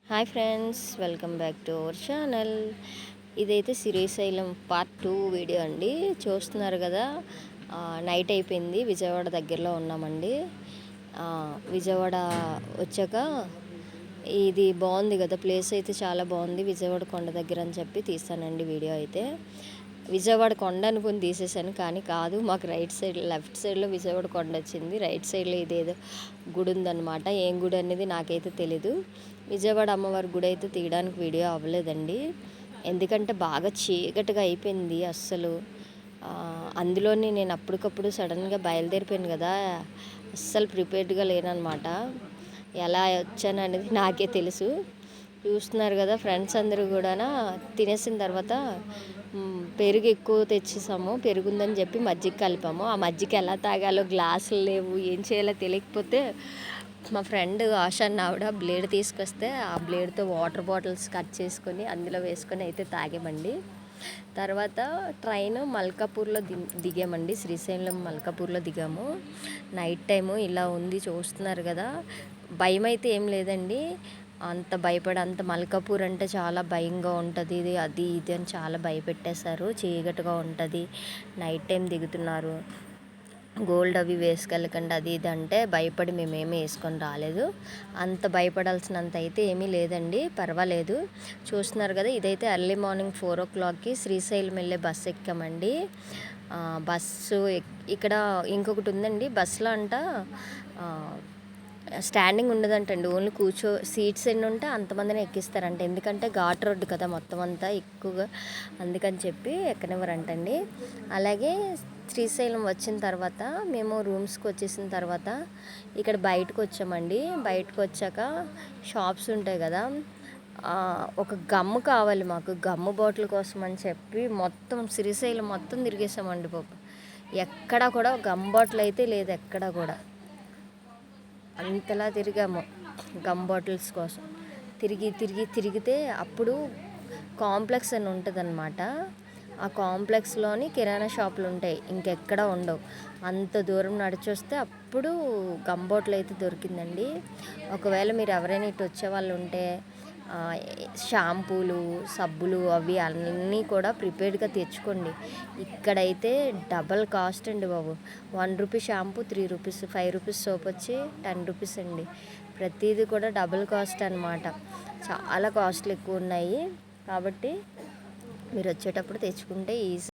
Hi friends, welcome back to our channel. ఇదైతే Srisailam part 2 video అండి. చూస్తున్నారు కదా, నైట్ అయిపోయింది. విజయవాడ దగ్గరలో ఉన్నామండి. విజయవాడ వచ్చాక ఇది బాగుంది కదా, ప్లేస్ అయితే చాలా బాగుంది. విజయవాడ కొండ దగ్గర అని చెప్పి తీస్తానండి వీడియో అయితే. విజయవాడ కొండ అనుకుని తీసేసాను, కానీ కాదు. మాకు లెఫ్ట్ సైడ్లో విజయవాడ కొండ వచ్చింది. రైట్ సైడ్లో ఇదేదో గుడి ఉందన్నమాట. ఏం గుడి అనేది నాకైతే తెలీదు. విజయవాడ అమ్మవారి గుడి అయితే తీయడానికి వీడియో అవ్వలేదండి, ఎందుకంటే బాగా చీకటిగా అయిపోయింది అస్సలు. అందులోని నేను అప్పటికప్పుడు సడన్గా బయలుదేరిపోయాను కదా, అస్సలు ప్రిపేర్డ్గా లేనమాట. ఎలా వచ్చాను అనేది నాకే తెలుసు. చూస్తున్నారు కదా, ఫ్రెండ్స్ అందరూ కూడా తినేసిన తర్వాత పెరుగు ఎక్కువ తెచ్చేసాము. పెరుగుందని చెప్పి మజ్జిగ కలిపాము. ఆ మజ్జిగ ఎలా తాగాలో గ్లాసులు లేవు, ఏం చేయాలో తెలియకపోతే మా ఫ్రెండ్ ఆశ అన్న ఆవిడ బ్లేడ్ తీసుకొస్తే ఆ బ్లేడ్తో వాటర్ బాటిల్స్ కట్ చేసుకొని అందులో వేసుకొని అయితే తాగామండి. తర్వాత ట్రైన్ మల్కాపూర్లో దిగామండి. శ్రీశైలం మల్కాపూర్లో దిగాము. నైట్ టైము ఇలా ఉంది, చూస్తున్నారు కదా. భయం అయితే ఏం లేదండి, అంత మల్కాపూర్ అంటే చాలా భయంగా ఉంటుంది. ఇది అని చాలా భయపెట్టేశారు. చీకటిగా ఉంటుంది, నైట్ టైం దిగుతున్నారు. గోల్డ్ అవి వేసుకెళ్ళకండి అది ఇది అంటే భయపడి మేమేమీ వేసుకొని రాలేదు. అంత భయపడాల్సినంత అయితే ఏమీ లేదండి, పర్వాలేదు. చూస్తున్నారు కదా, ఇదైతే ఎర్లీ మార్నింగ్ 4 o'clockకి శ్రీశైలం వెళ్ళే బస్సు ఎక్కామండి. బస్సు ఇక్కడ ఇంకొకటి ఉందండి, బస్సులో అంట స్టాండింగ్ ఉండదంటండి, ఓన్లీ సీట్స్ ఎన్ని ఉంటే అంతమందిని ఎక్కిస్తారంట. ఎందుకంటే ఘాట్ రోడ్డు కదా మొత్తం అంతా ఎక్కువగా, అందుకని చెప్పి ఎక్కనివ్వరంటండి. అలాగే శ్రీశైలం వచ్చిన తర్వాత మేము రూమ్స్కి వచ్చేసిన తర్వాత ఇక్కడ బయటకు వచ్చామండి. బయటకు వచ్చాక షాప్స్ ఉంటాయి కదా, ఒక గమ్ము కావాలి మాకు, గమ్ము బాటిల్ కోసం అని చెప్పి మొత్తం శ్రీశైలం మొత్తం తిరిగేసామండి పాప. ఎక్కడా కూడా గమ్ బాటిల్ అయితే లేదు, ఎక్కడా కూడా. అంతలా తిరిగాము గమ్ బాటిల్స్ కోసం. తిరిగితే అప్పుడు కాంప్లెక్స్ అని ఉంటుంది అనమాట. ఆ కాంప్లెక్స్లోని కిరాణా షాపులు ఉంటాయి, ఇంకెక్కడ ఉండవు. అంత దూరం నడిచొస్తే అప్పుడు గమ్ బాటిల్ అయితే దొరికిందండి. ఒకవేళ మీరు ఎవరైనా ఇటు వచ్చే వాళ్ళు ఉంటే షాంపూలు, సబ్బులు అవి అన్నీ కూడా ప్రిపేర్డ్గా తెచ్చుకోండి. ఇక్కడైతే డబల్ కాస్ట్ అండి బాబు. 1 rupee shampoo 3 rupees, 5 rupees soap వచ్చి 10 రూపీస్ అండి. ప్రతిదీ కూడా డబుల్ కాస్ట్ అనమాట. చాలా కాస్ట్లు ఎక్కువ ఉన్నాయి. కాబట్టి మీరు వచ్చేటప్పుడు తెచ్చుకుంటే ఈజీ.